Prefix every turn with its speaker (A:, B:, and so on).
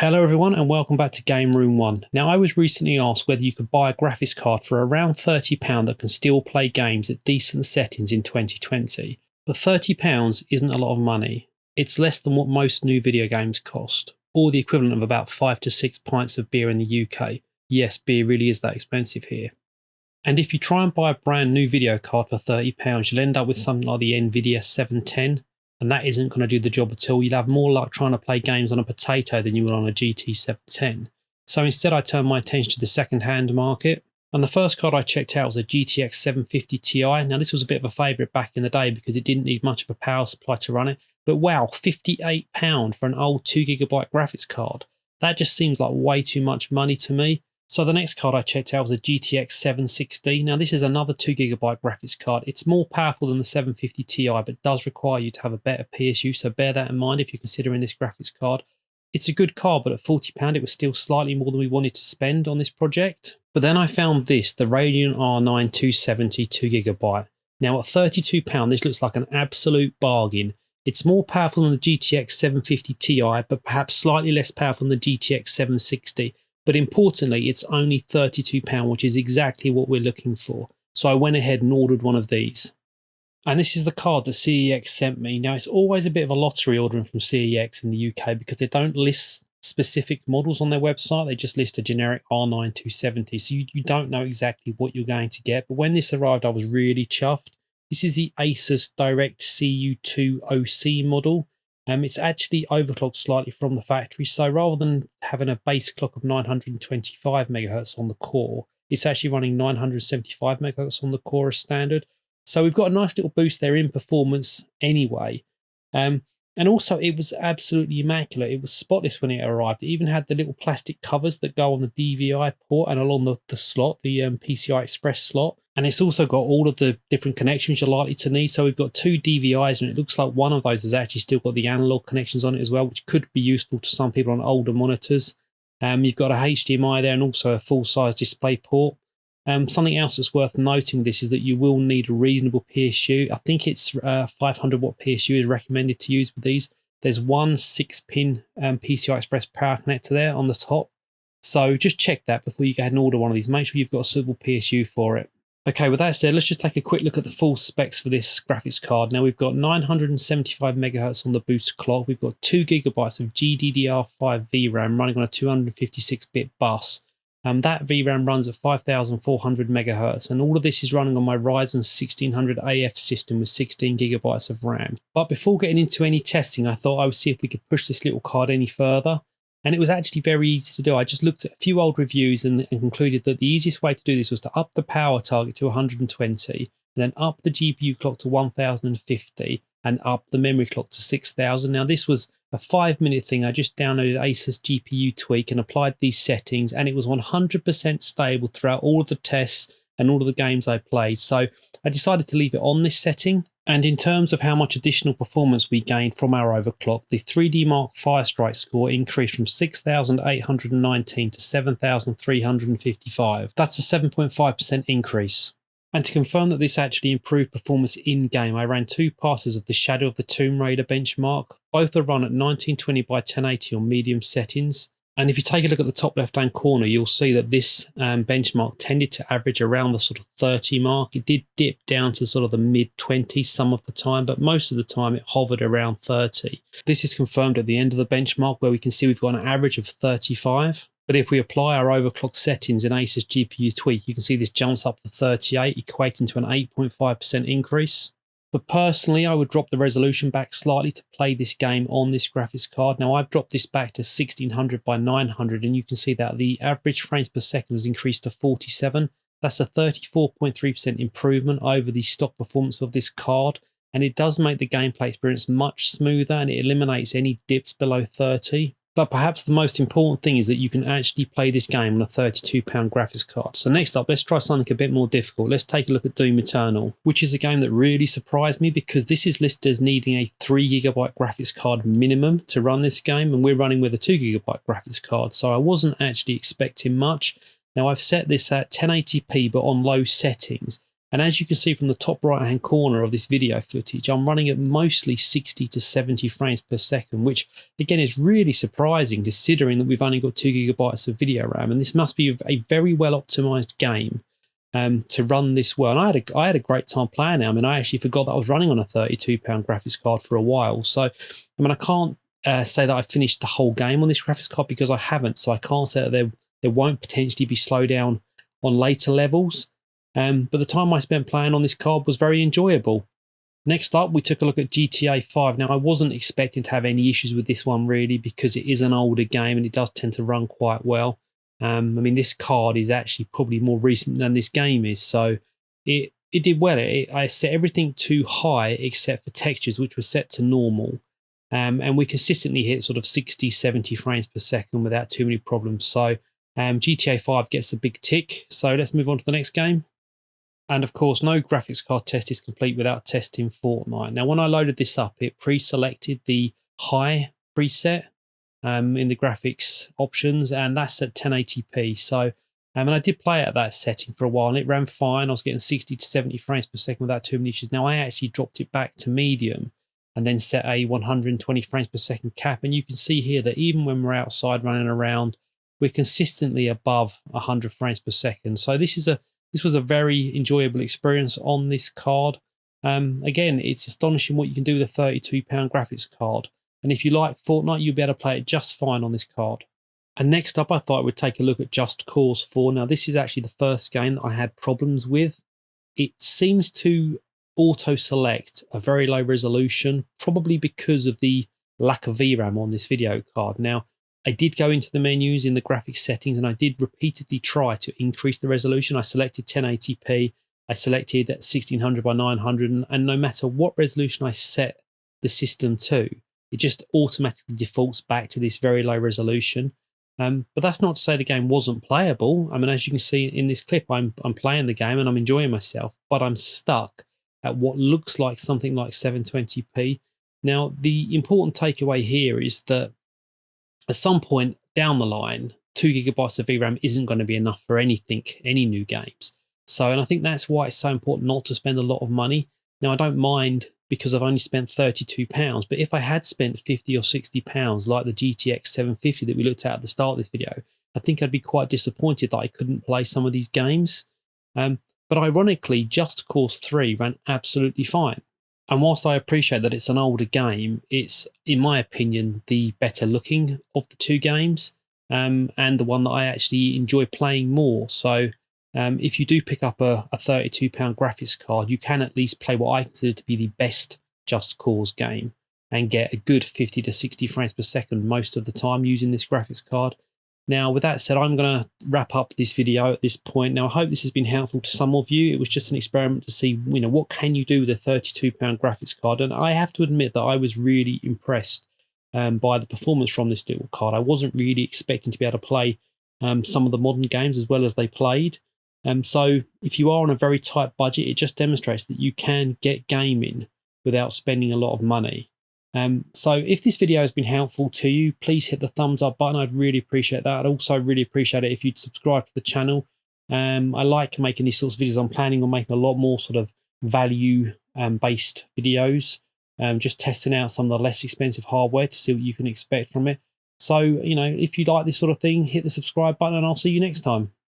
A: Hello everyone and welcome back to Game Room 1. Now I was recently asked whether you could buy a graphics card for around £30 that can still play games at decent settings in 2020. But £30 isn't a lot of money. It's less than what most new video games cost, or the equivalent of about 5 to 6 pints of beer in the UK. Yes, beer really is that expensive here. And if you try and buy a brand new video card for £30, you'll end up with something like the Nvidia 710. And that isn't going to do the job at all. You'll have more luck trying to play games on a potato than you will on a GT 710. So instead I turned my attention to the second-hand market. And the first card I checked out was a GTX 750 Ti. Now this was a bit of a favourite back in the day because it didn't need much of a power supply to run it. But wow, £58 for an old 2GB graphics card. That just seems like way too much money to me. So the next card I checked out was a GTX 760. Now this is another 2GB graphics card. It's more powerful than the 750 Ti, but does require you to have a better PSU, so bear that in mind if you're considering this graphics card. It's a good card, but at £40 it was still slightly more than we wanted to spend on this project. But then I found this, the Radeon R9 270 2GB. Now at £32 this looks like an absolute bargain. It's more powerful than the GTX 750 Ti, but perhaps slightly less powerful than the GTX 760. But importantly, it's only £32, which is exactly what we're looking for. So I went ahead and ordered one of these. And this is the card that CEX sent me. Now, it's always a bit of a lottery ordering from CEX in the UK because they don't list specific models on their website. They just list a generic R9 270. So you don't know exactly what you're going to get. But when this arrived, I was really chuffed. This is the Asus Direct CU2 OC model. It's actually overclocked slightly from the factory, so rather than having a base clock of 925 MHz on the core, it's actually running 975 MHz on the core as standard. So we've got a nice little boost there in performance anyway. And also it was absolutely immaculate. It was spotless when it arrived. It even had the little plastic covers that go on the DVI port and along the slot, the PCI Express slot. And it's also got all of the different connections you're likely to need. So we've got two DVIs, and it looks like one of those has actually still got the analog connections on it as well, which could be useful to some people on older monitors. You've got a HDMI there and also a full-size display port. Something else that's worth noting with this is that you will need a reasonable PSU. I think it's 500 watt PSU is recommended to use with these. There's one 6-pin PCI Express power connector there on the top. So just check that before you go ahead and order one of these. Make sure you've got a suitable PSU for it. Okay, with that said, let's just take a quick look at the full specs for this graphics card. Now we've got 975 MHz on the boost clock. We've got 2GB of GDDR5 VRAM running on a 256-bit bus. That VRAM runs at 5,400 MHz, and all of this is running on my Ryzen 1600 AF system with 16GB of RAM. But before getting into any testing, I thought I would see if we could push this little card any further. And it was actually very easy to do. I just looked at a few old reviews and concluded that the easiest way to do this was to up the power target to 120, and then up the GPU clock to 1050, and up the memory clock to 6000. Now this was a 5-minute thing. I just downloaded Asus GPU Tweak and applied these settings, and it was 100% stable throughout all of the tests and all of the games I played. So I decided to leave it on this setting. And in terms of how much additional performance we gained from our overclock, the 3D Mark Firestrike score increased from 6,819 to 7,355. That's a 7.5% increase. And to confirm that this actually improved performance in-game, I ran two passes of the Shadow of the Tomb Raider benchmark. Both are run at 1920 by 1080 on medium settings. And if you take a look at the top left-hand corner, you'll see that this benchmark tended to average around the sort of 30 mark. It did dip down to sort of the mid-20s some of the time, but most of the time it hovered around 30. This is confirmed at the end of the benchmark, where we can see we've got an average of 35. But if we apply our overclock settings in Asus GPU Tweak, you can see this jumps up to 38, equating to an 8.5% increase. But personally, I would drop the resolution back slightly to play this game on this graphics card. Now, I've dropped this back to 1600 by 900, and you can see that the average frames per second has increased to 47. That's a 34.3% improvement over the stock performance of this card, and it does make the gameplay experience much smoother, and it eliminates any dips below 30. But perhaps the most important thing is that you can actually play this game on a £32 graphics card. So next up, let's try something a bit more difficult. Let's take a look at Doom Eternal, which is a game that really surprised me because this is listed as needing a 3GB graphics card minimum to run this game, and we're running with a 2GB graphics card, so I wasn't actually expecting much. Now I've set this at 1080p but on low settings, And as you can see from the top right hand corner of this video footage, I'm running at mostly 60 to 70 frames per second, which again is really surprising considering that we've only got 2 GB of video RAM. And this must be a very well optimized game to run this well. And I had a great time playing it. I mean, I actually forgot that I was running on a £32 graphics card for a while. So, I mean, I can't say that I finished the whole game on this graphics card because I haven't. So I can't say that there won't potentially be slowdown on later levels. But the time I spent playing on this card was very enjoyable. Next up, we took a look at GTA 5. Now, I wasn't expecting to have any issues with this one really because it is an older game and it does tend to run quite well. I mean, this card is actually probably more recent than this game is, so it did well. I set everything to high except for textures, which was set to normal. And we consistently hit sort of 60, 70 frames per second without too many problems. So GTA 5 gets a big tick. So let's move on to the next game. And of course, no graphics card test is complete without testing Fortnite. Now, when I loaded this up, it pre-selected the high preset in the graphics options, and that's at 1080p. So, and I did play at that setting for a while, and it ran fine. I was getting 60 to 70 frames per second without too many issues. Now, I actually dropped it back to medium and then set a 120 frames per second cap. And you can see here that even when we're outside running around, we're consistently above 100 frames per second. So this was a very enjoyable experience on this card. Again, it's astonishing what you can do with a £32 graphics card. And if you like Fortnite, you'll be able to play it just fine on this card. And next up, I thought I would take a look at Just Cause 4. Now, this is actually the first game that I had problems with. It seems to auto-select a very low resolution, probably because of the lack of VRAM on this video card. Now, I did go into the menus in the graphics settings and I did repeatedly try to increase the resolution. I selected 1080p, I selected 1600 by 900, and no matter what resolution I set the system to, it just automatically defaults back to this very low resolution. But that's not to say the game wasn't playable. I mean, as you can see in this clip, I'm playing the game and I'm enjoying myself, but I'm stuck at what looks like something like 720p. Now, the important takeaway here is that at some point down the line, 2 GB of VRAM isn't going to be enough for anything, any new games. So, and I think that's why it's so important not to spend a lot of money. Now, I don't mind because I've only spent £32, but if I had spent £50 or £60 like the GTX 750 that we looked at the start of this video, I think I'd be quite disappointed that I couldn't play some of these games. But ironically, Just Cause 3 ran absolutely fine. And whilst I appreciate that it's an older game, it's, in my opinion, the better looking of the two games, and the one that I actually enjoy playing more. So if you do pick up a £32 graphics card, you can at least play what I consider to be the best Just Cause game and get a good 50 to 60 frames per second most of the time using this graphics card. Now, with that said, I'm going to wrap up this video at this point. Now, I hope this has been helpful to some of you. It was just an experiment to see, what can you do with a £32 graphics card? And I have to admit that I was really impressed by the performance from this little card. I wasn't really expecting to be able to play some of the modern games as well as they played. So if you are on a very tight budget, it just demonstrates that you can get gaming without spending a lot of money. So if this video has been helpful to you, please hit the thumbs up button. I'd really appreciate that. I'd also really appreciate it if you'd subscribe to the channel. I like making these sorts of videos. I'm planning on making a lot more sort of value based videos, just testing out some of the less expensive hardware to see what you can expect from it. So, if you like this sort of thing, hit the subscribe button and I'll see you next time.